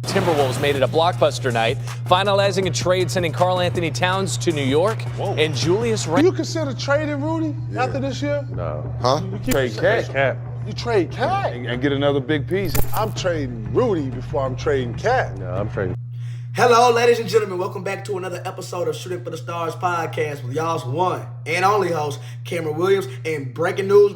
Timberwolves made it a blockbuster night, finalizing a trade sending Karl Anthony Towns to New York. Whoa. And Julius Do you consider trading Rudy after this year? No. Huh? Trade Cat. You trade Cat. And get another big piece. I'm trading Rudy before I'm trading Cat. No, I'm trading. Hello, ladies and gentlemen. Welcome back to another episode of Shooting for the Stars podcast with y'all's one and only host, Cameron Williams. And breaking news,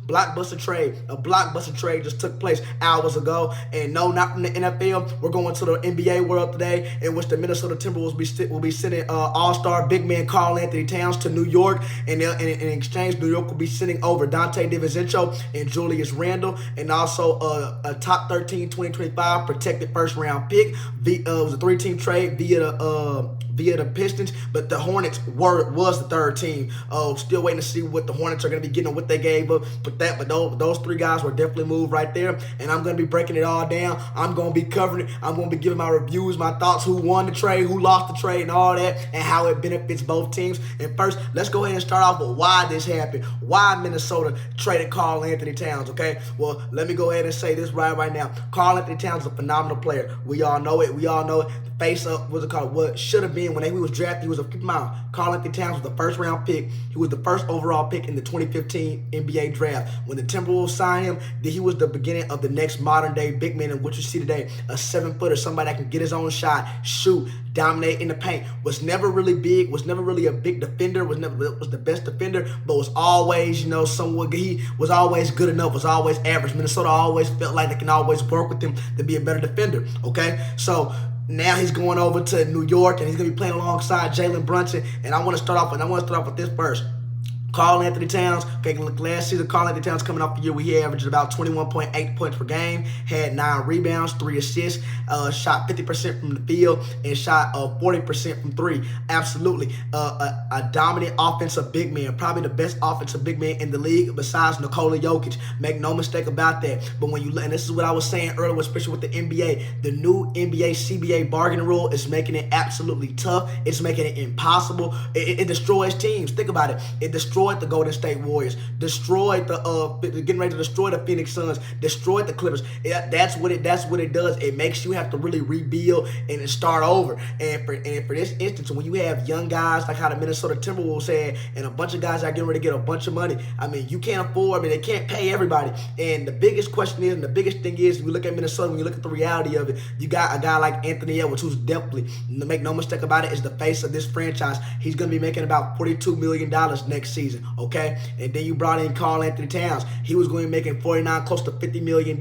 Blockbuster trade. A Blockbuster trade just took place hours ago. And no, not from the NFL. We're going to the NBA world today, in which the Minnesota Timberwolves will be sending all-star big man Karl Anthony Towns to New York. And in exchange, New York will be sending over Dante DiVincenzo and Julius Randle, and also a top 13 2025 protected first-round pick. It was a three-team trade via the Pistons, but the Hornets was the third team. Still waiting to see what the Hornets are going to be getting, what they gave up. But those three guys were definitely moved right there, and I'm going to be breaking it all down. I'm going to be covering it. I'm going to be giving my reviews, my thoughts, who won the trade, who lost the trade, and all that, and how it benefits both teams. And first, let's go ahead and start off with why this happened. Why Minnesota traded Karl Anthony Towns, okay? Well, let me go ahead and say this right now. Karl Anthony Towns is a phenomenal player. We all know it. The face up, what's it called? What should have been when he was drafted, he was Karl Anthony Towns was the first-round pick. He was the first overall pick in the 2015 NBA draft. When the Timberwolves signed him, he was the beginning of the next modern-day big man in what you see today. A 7-footer, somebody that can get his own shot, shoot, dominate in the paint. Was never really big, was never really a big defender, was the best defender, but was always, he was always good enough, was always average. Minnesota always felt like they can always work with him to be a better defender, okay? So now he's going over to New York, and he's going to be playing alongside Jalen Brunson. And I want to start off with this first. Karl Anthony Towns, okay, last season, Karl Anthony Towns coming off the year where he averaged about 21.8 points per game, had 9 rebounds, 3 assists, shot 50% from the field, and shot 40% from 3. Absolutely. A dominant offensive big man, probably the best offensive big man in the league besides Nikola Jokic. Make no mistake about that. But when you look, and this is what I was saying earlier, especially with the NBA, the new NBA CBA bargaining rule is making it absolutely tough. It's making it impossible. It destroys teams. Think about it. It destroyed the Golden State Warriors, destroyed getting ready to destroy the Phoenix Suns, destroyed the Clippers. That's what it does. It makes you have to really rebuild and start over. And for this instance, when you have young guys like how the Minnesota Timberwolves had, and a bunch of guys that are getting ready to get a bunch of money, you can't afford. They can't pay everybody. And the biggest question is, and the biggest thing is, when you look at Minnesota, when you look at the reality of it, you got a guy like Anthony Edwards, who's definitely, make no mistake about it, is the face of this franchise. He's going to be making about $42 million next season. Okay, and then you brought in Karl Anthony Towns. He was going to be making close to $50 million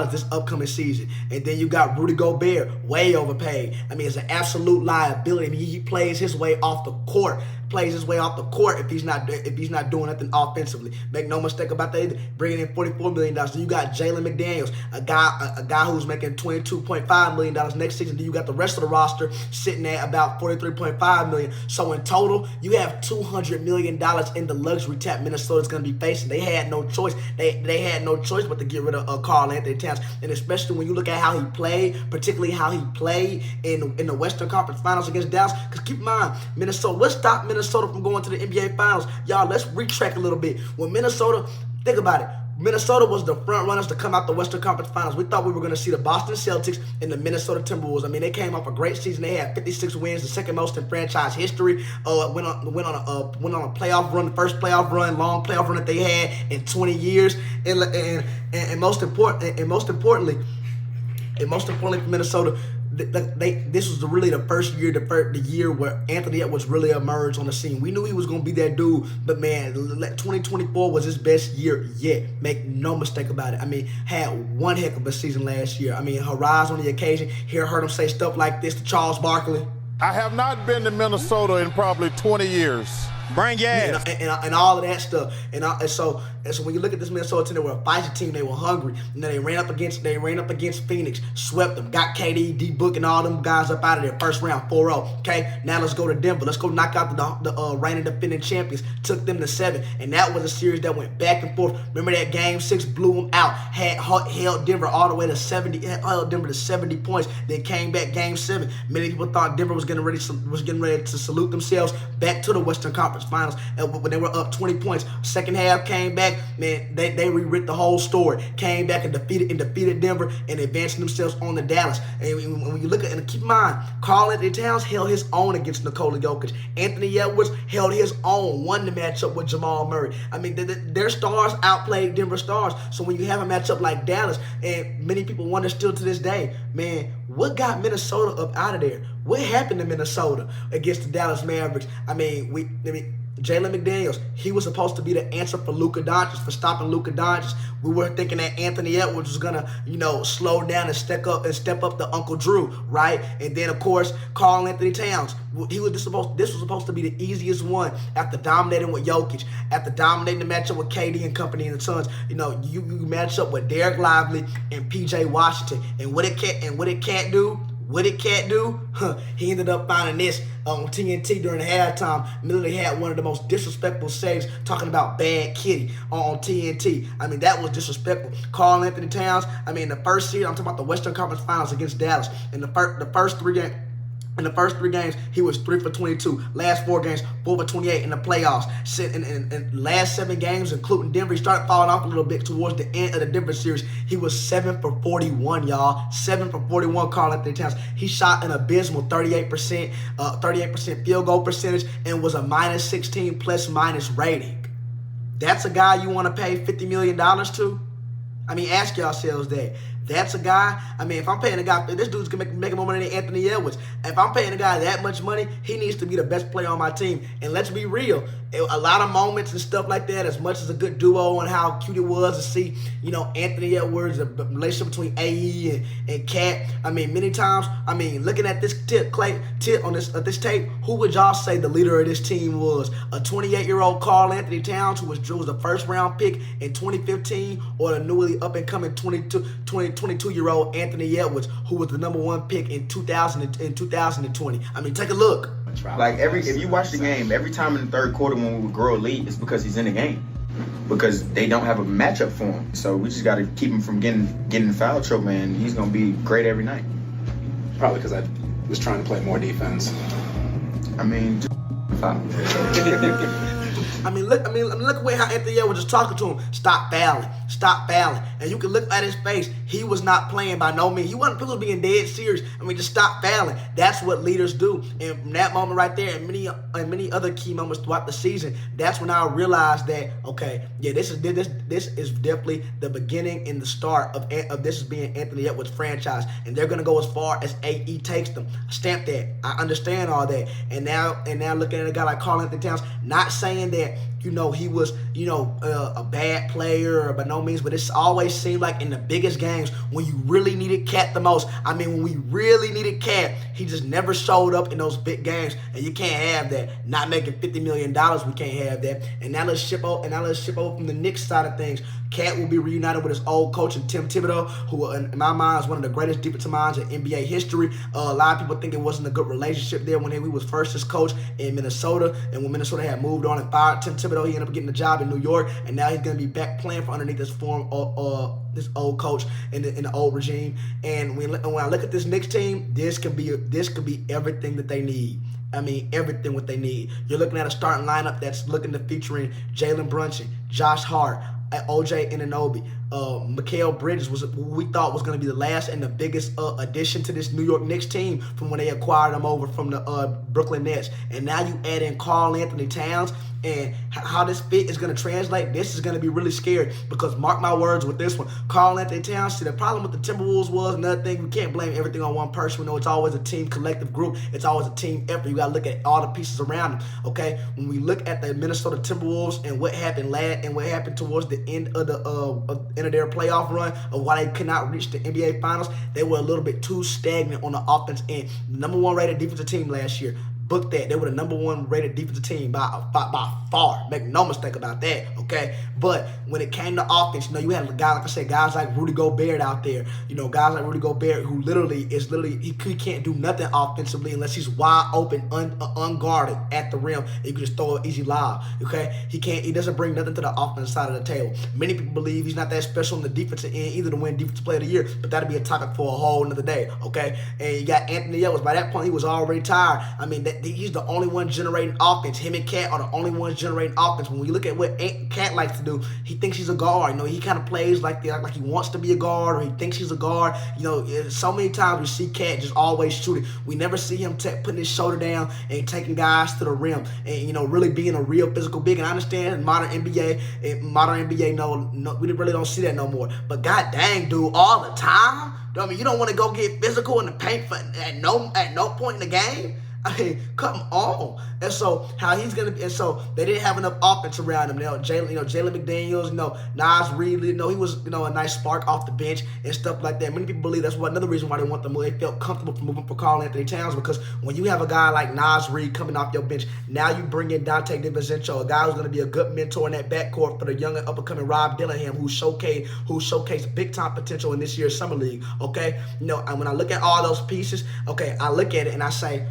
this upcoming season. And then you got Rudy Gobert, way overpaid. It's an absolute liability. He plays his way off the court. If he's not doing nothing offensively. Make no mistake about that either. Bringing in $44 million. Then you got Jalen McDaniels, a guy who's making $22.5 million next season. Then you got the rest of the roster sitting at about $43.5 million. So in total, you have $200 million in the luxury tap Minnesota's going to be facing. They had no choice. They had no choice but to get rid of Karl Anthony Towns. And especially when you look at how he played, particularly how he played in the Western Conference Finals against Dallas. Because keep in mind, what stopped Minnesota from going to the NBA Finals? Y'all, let's retrack a little bit. When Minnesota, think about it. Minnesota was the front runners to come out the Western Conference Finals. We thought we were going to see the Boston Celtics and the Minnesota Timberwolves. They came off a great season. They had 56 wins, the second most in franchise history. Went on a playoff run, the first playoff run, long playoff run that they had in 20 years. And most importantly for Minnesota, this was really the first year, the year where Anthony Edwards really emerged on the scene. We knew he was going to be that dude, but man, 2024 was his best year yet. Make no mistake about it. Had one heck of a season last year. Rise on the occasion. Heard him say stuff like this to Charles Barkley. I have not been to Minnesota in probably 20 years. Bring your ass. And all of that stuff. And so when you look at this Minnesota team, they were a feisty team. They were hungry. And then they ran up against Phoenix, swept them, got KD, D-Book, and all them guys up out of there. First round, 4-0. Okay, now let's go to Denver. Let's go knock out the reigning defending champions. Took them to 7. And that was a series that went back and forth. Remember that game 6 blew them out. Held Denver all the way to 70. Held Denver to 70 points. Then came back game 7. Many people thought Denver was getting ready to salute themselves back to the Western Conference Conference Finals when they were up 20 points. Second half came back, man, they rewrit the whole story. Came back and defeated Denver and advanced themselves on the Dallas. And when you look at, and keep in mind, Karl Anthony Towns held his own against Nikola Jokic. Anthony Edwards held his own, won the matchup with Jamal Murray. I mean, their stars outplayed Denver stars. So when you have a matchup like Dallas, and many people wonder still to this day, man, what got Minnesota up out of there? What happened to Minnesota against the Dallas Mavericks? I mean, Jalen McDaniels, he was supposed to be the answer for Luka Doncic, for stopping Luka Doncic. We were thinking that Anthony Edwards was gonna, slow down and step up the Uncle Drew, right? And then of course, Karl Anthony Towns. This was supposed to be the easiest one after dominating with Jokic, after dominating the matchup with KD and company and the Suns. You match up with Derek Lively and PJ Washington, and what it can't do. He ended up finding this on TNT during the halftime. Literally had one of the most disrespectful saves, talking about bad kitty on TNT. I mean, that was disrespectful. Karl Anthony Towns, I mean, the first series, I'm talking about the Western Conference Finals against Dallas. In the first three games, he was 3 for 22. Last 4 games, 4 for 28 in the playoffs. In last 7 games, including Denver, he started falling off a little bit towards the end of the Denver series. He was 7 for 41, y'all. 7 for 41, Karl Anthony Towns. He shot an abysmal 38% field goal percentage and was a -16 plus-minus rating. That's a guy you want to pay $50 million to? I mean, ask yourselves that. That's a guy, I mean, if I'm paying a guy, this dude's going to make more money than Anthony Edwards. If I'm paying a guy that much money, he needs to be the best player on my team. And let's be real, a lot of moments and stuff like that, as much as a good duo and how cute it was to see, Anthony Edwards, the relationship between AE and Cat. I mean, many times, looking at this this tape, who would y'all say the leader of this team was? A 28-year-old Karl Anthony Towns, who was the first-round pick in 2015, or the newly up-and-coming 22-year-old Anthony Edwards, who was the number 1 pick in 2020. I mean, take a look. Like if you watch the game, every time in the third quarter when we would grow a lead, it's because he's in the game. Because they don't have a matchup for him. So we just got to keep him from getting in foul trouble, and he's going to be great every night. Probably because I was trying to play more defense. I mean, just foul. Look at how Anthony Edwards was just talking to him. Stop fouling. And you can look at his face. He was not playing by no means. He wasn't being dead serious. Just stop fouling. That's what leaders do. And from that moment right there, and many other key moments throughout the season, that's when I realized that, okay, yeah, this is definitely the beginning and the start of this is being Anthony Edwards' franchise. And they're gonna go as far as AE takes them. Stamp that. I understand all that. And now looking at a guy like Karl Anthony Towns, not saying that he was, a bad player or by no means, but it's always seemed like in the biggest games when you really needed Cat the most. When we really needed Cat, he just never showed up in those big games, and you can't have that. Not making $50 million, we can't have that. And now let's ship over from the Knicks side of things. Cat will be reunited with his old coach, Tim Thibodeau, who in my mind is one of the greatest defensive minds in NBA history. A lot of people think it wasn't a good relationship there when he was first his coach in Minnesota, and when Minnesota had moved on and fired Tim Thibodeau, he ended up getting a job in New York, and now he's going to be back playing for underneath this this old coach in the old regime. And when I look at this Knicks team, this could be everything that they need. Everything what they need. You're looking at a starting lineup that's looking to featuring Jalen Brunson, Josh Hart, OJ Anunoby, Mikal Bridges was who we thought was going to be the last and the biggest addition to this New York Knicks team from when they acquired him over from the Brooklyn Nets. And now you add in Karl Anthony Towns, and how this fit is going to translate, this is going to be really scary, because mark my words with this one, Karl Anthony Towns, see, the problem with the Timberwolves was another thing, we can't blame everything on one person. We know it's always a team collective group. It's always a team effort. You got to look at all the pieces around them, okay? When we look at the Minnesota Timberwolves and what happened towards the end of their playoff run of why they could not reach the NBA Finals, they were a little bit too stagnant on the offense end. Number 1 rated defensive team last year. Book that. They were the number 1 rated defensive team by far. Make no mistake about that, okay? But when it came to offense, you had guys like Rudy Gobert out there. Guys like Rudy Gobert who he can't do nothing offensively unless he's wide open, unguarded at the rim. You can just throw an easy lob, okay? He doesn't bring nothing to the offensive side of the table. Many people believe he's not that special on the defensive end either to win Defensive Player of the Year, but that'll be a topic for a whole another day, okay? And you got Anthony Edwards. By that point, he was already tired. that he's the only one generating offense. Him and Cat are the only ones generating offense. When you look at what Cat likes to do, he thinks he's a guard. You know, he kind of plays like he wants to be a guard, or he thinks he's a guard. You know, so many times we see Cat just always shooting. We never see him putting his shoulder down and taking guys to the rim, and you know, really being a real physical big. And I understand in modern NBA, no, we really don't see that no more. But god dang, dude, all the time. I mean, you don't want to go get physical in the paint at no point in the game. I mean, come on. And so how he's gonna be, and so they didn't have enough offense around him. Jalen McDaniels, Nas Reed, he was, a nice spark off the bench and stuff like that. Many people believe that's another reason why they want to move. They felt comfortable moving for Karl Anthony Towns, because when you have a guy like Nas Reed coming off your bench, now you bring in Dante DiVincenzo, a guy who's gonna be a good mentor in that backcourt for the young and up-and-coming Rob Dillingham, who showcased big time potential in this year's summer league. Okay, and when I look at all those pieces, okay, I look at it and I say,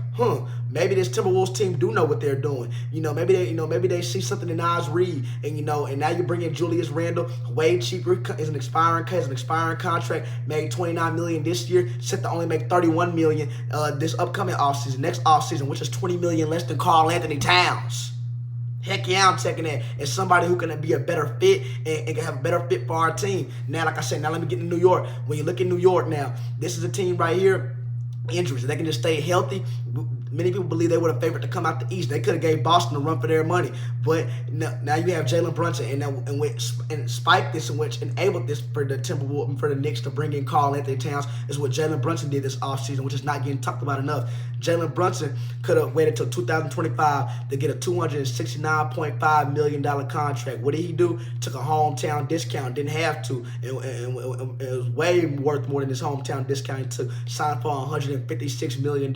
maybe this Timberwolves team do know what they're doing. Maybe they see something in Nas Reed, and now you bring in Julius Randle, way cheaper, is an expiring contract, made $29 million this year, set to only make $31 million this upcoming offseason, next offseason, which is $20 million less than Karl Anthony Towns. Heck yeah, I'm taking that as somebody who can be a better fit and can have a better fit for our team. Now, like I said, let me get to New York. When you look at New York now, this is a team right here. Injuries. They can just stay healthy. Many people believe they would have favored to come out the East. They could have gave Boston a run for their money. But now you have Jalen Brunson and spiked this, and which enabled this for the Timberwolves and for the Knicks to bring in Karl Anthony Towns, is what Jalen Brunson did this offseason, which is not getting talked about enough. Jalen Brunson could have waited until 2025 to get a $269.5 million contract. What did he do? Took a hometown discount. Didn't have to. It was way worth more than his hometown discount. He took signed for $156 million,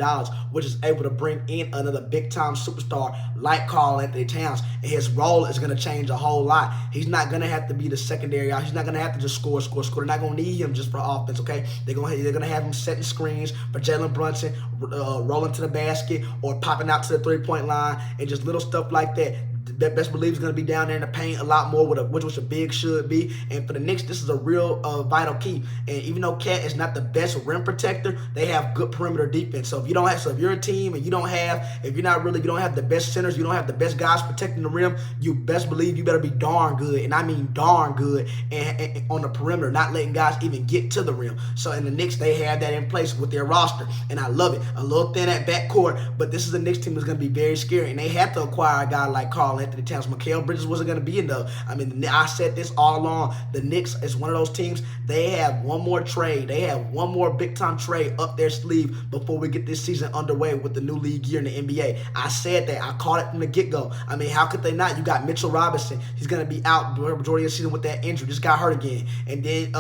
which is able to bring in another big-time superstar like Karl Anthony Towns. And his role is going to change a whole lot. He's not going to have to be the secondary out. He's not going to have to just score. They're not going to need him just for offense, okay? They're going to have him setting screens for Jalen Brunson, rolling to the basket or popping out to the three-point line, and just little stuff like that. That best believe is going to be down there in the paint a lot more, which a big should be. And for the Knicks, this is a real vital key. And even though Cat is not the best rim protector, they have good perimeter defense. So if you're a team and you don't have the best centers, you don't have the best guys protecting the rim, you best believe you better be darn good, and I mean darn good, and on the perimeter, not letting guys even get to the rim. So in the Knicks, they have that in place with their roster, and I love it. A little thin at backcourt, but this is a Knicks team that's going to be very scary, and they have to acquire a guy like Karl Anthony Towns. Mikal Bridges wasn't going to be enough. I mean, I said this all along. The Knicks is one of those teams, they have one more trade. They have one more big-time trade up their sleeve before we get this season underway with the new league year in the NBA. I said that. I called it from the get-go. I mean, how could they not? You got Mitchell Robinson. He's going to be out the majority of the season with that injury. Just got hurt again. And then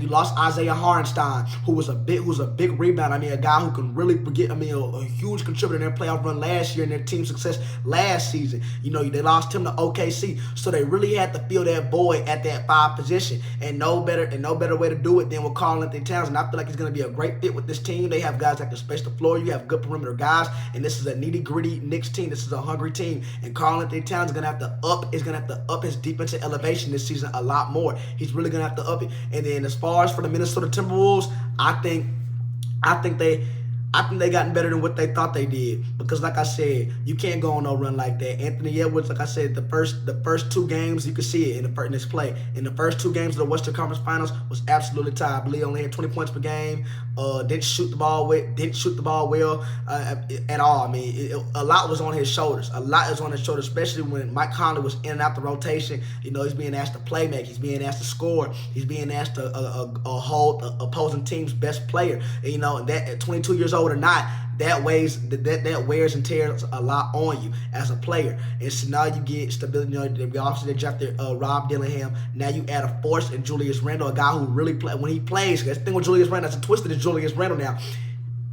you lost Isaiah Hartenstein, who was a big rebounder. I mean, a guy who can really a huge contributor in their playoff run last year and their team success last season. They lost him to OKC, so they really had to fill that void at that 5 position, and no better way to do it than with Karl Anthony Towns. And I feel like he's going to be a great fit with this team. They have guys that can space the floor. You have good perimeter guys, and this is a nitty-gritty Knicks team. This is a hungry team, and Karl Anthony Towns is going to have to up his defensive elevation this season a lot more. He's really going to have to up it. And then as far as for the Minnesota Timberwolves, I think they gotten better than what they thought they did, because like I said, you can't go on no run like that. Anthony Edwards, like I said, the first 2 games, you could see it in this play. In the first 2 games of the Western Conference Finals was absolutely tied. I believe only had 20 points per game. Didn't shoot the ball well at all. I mean, a lot was on his shoulders. Especially when Mike Conley was in and out the rotation. He's being asked to play make. He's being asked to score. He's being asked to hold the opposing team's best player. And, that at 22 years old or not, that wears and tears a lot on you as a player. And so now you get stability. Obviously they drafted Rob Dillingham. Now you add a force in Julius Randle, a guy who really when he plays. That's the thing with Julius Randle. That's a twisted is Julius Randle now.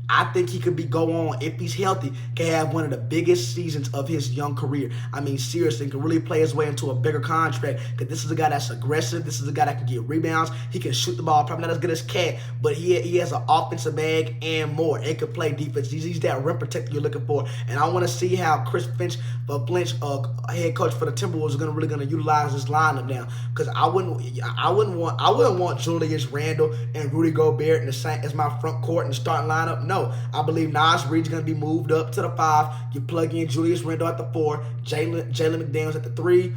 I think he could go on, if he's healthy, can have one of the biggest seasons of his young career. I mean, seriously, can really play his way into a bigger contract, because this is a guy that's aggressive. This is a guy that can get rebounds. He can shoot the ball, probably not as good as Cat, but he has an offensive bag and more. And can play defense. He's that rim protector you're looking for. And I want to see how Chris Finch, head coach for the Timberwolves, is really going to utilize this lineup now. Because I wouldn't want Julius Randle and Rudy Gobert in the same as my front court in the starting lineup. No. know. I believe Nas Reed's going to be moved up to the 5. You plug in Julius Randle at the 4, Jalen McDaniels at the 3,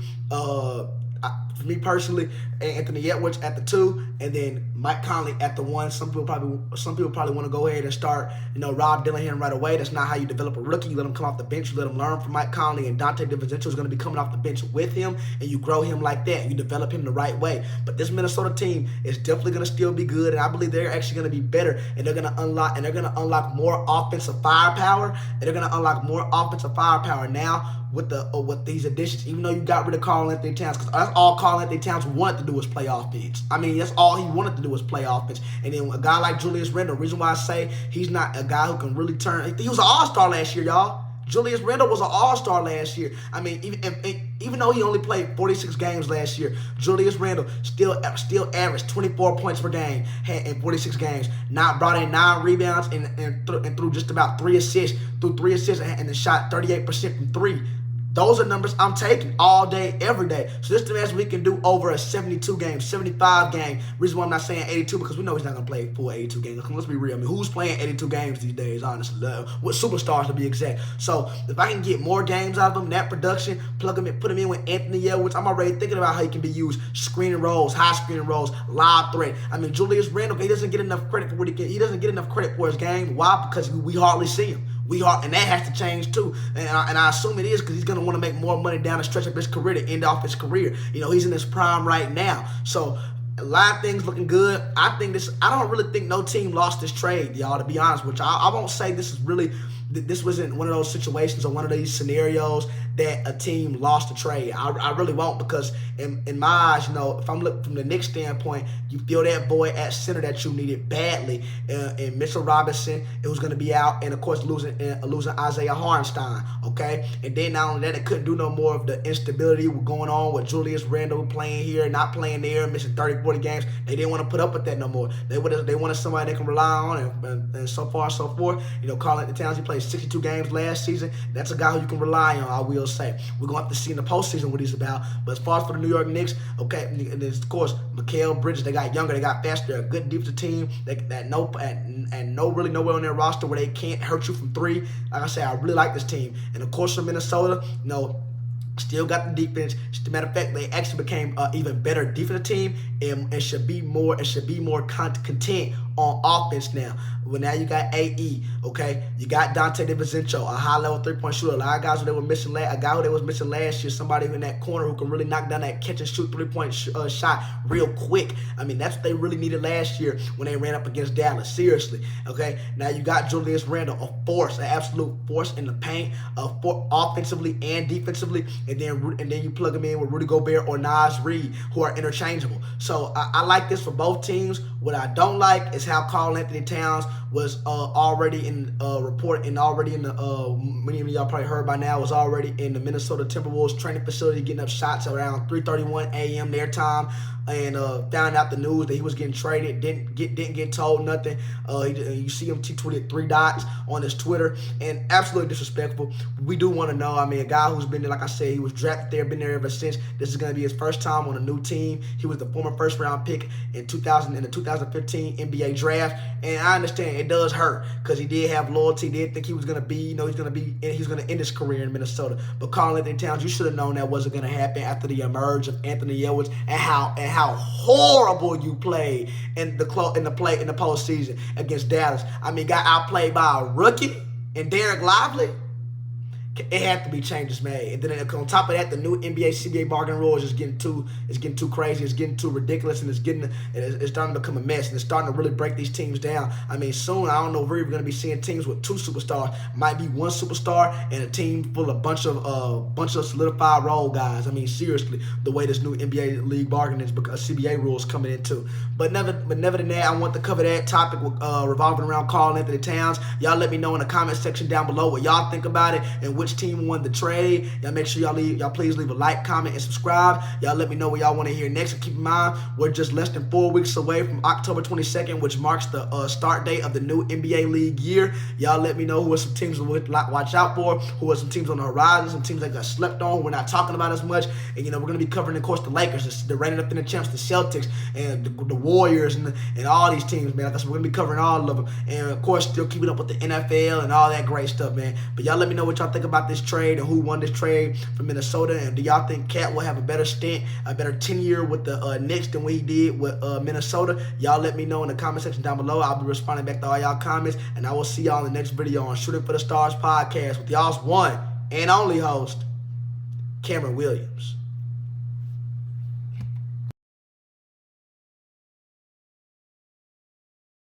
for me personally, Anthony Edwards at the 2, and then Mike Conley at the 1. Some people probably want to go ahead and start, Rob Dillingham right away. That's not how you develop a rookie. You let him come off the bench. You let him learn from Mike Conley, and Dante DiVincenzo is going to be coming off the bench with him, and you grow him like that. You develop him the right way. But this Minnesota team is definitely going to still be good, and I believe they're actually going to be better, and they're going to unlock more offensive firepower, now with these additions. Even though you got rid of Karl Anthony Towns, because that's all Karl Anthony Towns wanted to do was play offense. I mean, that's all he wanted to do was play offense. And then a guy like Julius Randle, the reason why I say he's not a guy who can really turn. He was an all-star last year, y'all. Julius Randle was an all-star last year. I mean, even though he only played 46 games last year, Julius Randle still averaged 24 points per game in 46 games. Brought in 9 rebounds and threw just about 3 assists. And then shot 38% from 3. Those are numbers I'm taking all day, every day. So this means we can do over a 72 game, 75 game. Reason why I'm not saying 82, because we know he's not going to play full 82 games. Let's be real. I mean, who's playing 82 games these days, honestly? With superstars, to be exact. So if I can get more games out of him, that production, plug him in, put him in with Anthony Edwards, I'm already thinking about how he can be used. Screening roles, high screening roles, live threat. I mean, Julius Randle, he doesn't get enough credit for what he can. He doesn't get enough credit for his game. Why? Because we hardly see him. And that has to change too. And I assume it is, because he's going to want to make more money down the stretch of his career to end off his career. He's in his prime right now. So a lot of things looking good. I don't really think no team lost this trade, y'all, to be honest with you. I won't say this wasn't one of those situations or one of these scenarios that a team lost a trade. I really won't, because in my eyes, if I'm looking from the Knicks standpoint, you feel that void at center that you needed badly. And Mitchell Robinson, it was going to be out, and of course losing Isaiah Hartenstein. Okay, and then not only that, they couldn't do no more of the instability going on with Julius Randle playing here, not playing there, missing 30, 40 games. They didn't want to put up with that no more. They wanted somebody they can rely on, and so far so forth. Karl Anthony Towns, he played 62 games last season. That's a guy who you can rely on, I will say. We're going to have to see in the postseason what he's about. But as far as for the New York Knicks, okay, and of course, Mikal Bridges, they got younger, they got faster, they're a good defensive team that no really nowhere on their roster where they can't hurt you from 3. Like I said, I really like this team. And of course, for Minnesota, still got the defense. As a matter of fact, they actually became an even better defensive team and should be more content on offense now. Well, now you got AE, okay? You got Dante DiVincenzo, a high-level three-point shooter. A lot of guys who they were missing a guy who they was missing last year, somebody in that corner who can really knock down that catch-and-shoot three-point shot real quick. I mean, that's what they really needed last year when they ran up against Dallas. Seriously, okay? Now you got Julius Randle, a force, an absolute force in the paint, offensively and defensively, and then you plug him in with Rudy Gobert or Nas Reed, who are interchangeable. So I like this for both teams. What I don't like is how Karl Anthony Towns was already in many of y'all probably heard by now, was already in the Minnesota Timberwolves training facility getting up shots around 3:31 a.m. their time, and found out the news that he was getting traded. Didn't get told nothing. You see him tweeted 3 dots on his Twitter, and absolutely disrespectful. We do want to know. I mean, a guy who's been there, like I said, he was drafted there, been there ever since. This is going to be his first time on a new team. He was the former first-round pick in the 2015 NBA draft, and I understand it does hurt because he did have loyalty. Did think he was going to be, he's going to end his career in Minnesota. But Karl Anthony Towns, you should have known that wasn't going to happen after the emerge of Anthony Edwards and how horrible you played in the postseason against Dallas. I mean, got outplayed by a rookie and Derek Lively. It had to be changes made. And then on top of that, the new NBA CBA bargaining rule is just getting too crazy. It's getting too ridiculous, and it's starting to become a mess, and it's starting to really break these teams down. I mean, soon, I don't know if we're going to be seeing teams with 2 superstars. Might be 1 superstar and a team full of a bunch of solidified role guys. I mean, seriously, the way this new NBA league bargaining is because CBA rules coming in too. But never than that, I want to cover that topic revolving around Karl Anthony Towns. Y'all let me know in the comment section down below what y'all think about it and which which team won the trade. Y'all make sure y'all please leave a like, comment, and subscribe. Y'all let me know what y'all want to hear next. And keep in mind, we're just less than 4 weeks away from October 22nd, which marks the start date of the new NBA league year. Y'all let me know who are some teams we'll watch out for, who are some teams on the horizon, some teams that got slept on, we're not talking about as much. And, we're going to be covering, of course, the Lakers, the reigning defending champs, the Celtics, and the Warriors, and all these teams, man. We're going to be covering all of them. And, of course, still keeping up with the NFL and all that great stuff, man. But y'all let me know what y'all think about this trade and who won this trade from Minnesota. And do y'all think Cat will have a better stint, a better tenure with the Knicks than what he did with Minnesota? Y'all let me know in the comment section down below. I'll be responding back to all y'all comments. And I will see y'all in the next video on Shooting for the Stars podcast with y'all's one and only host, Cameron Williams.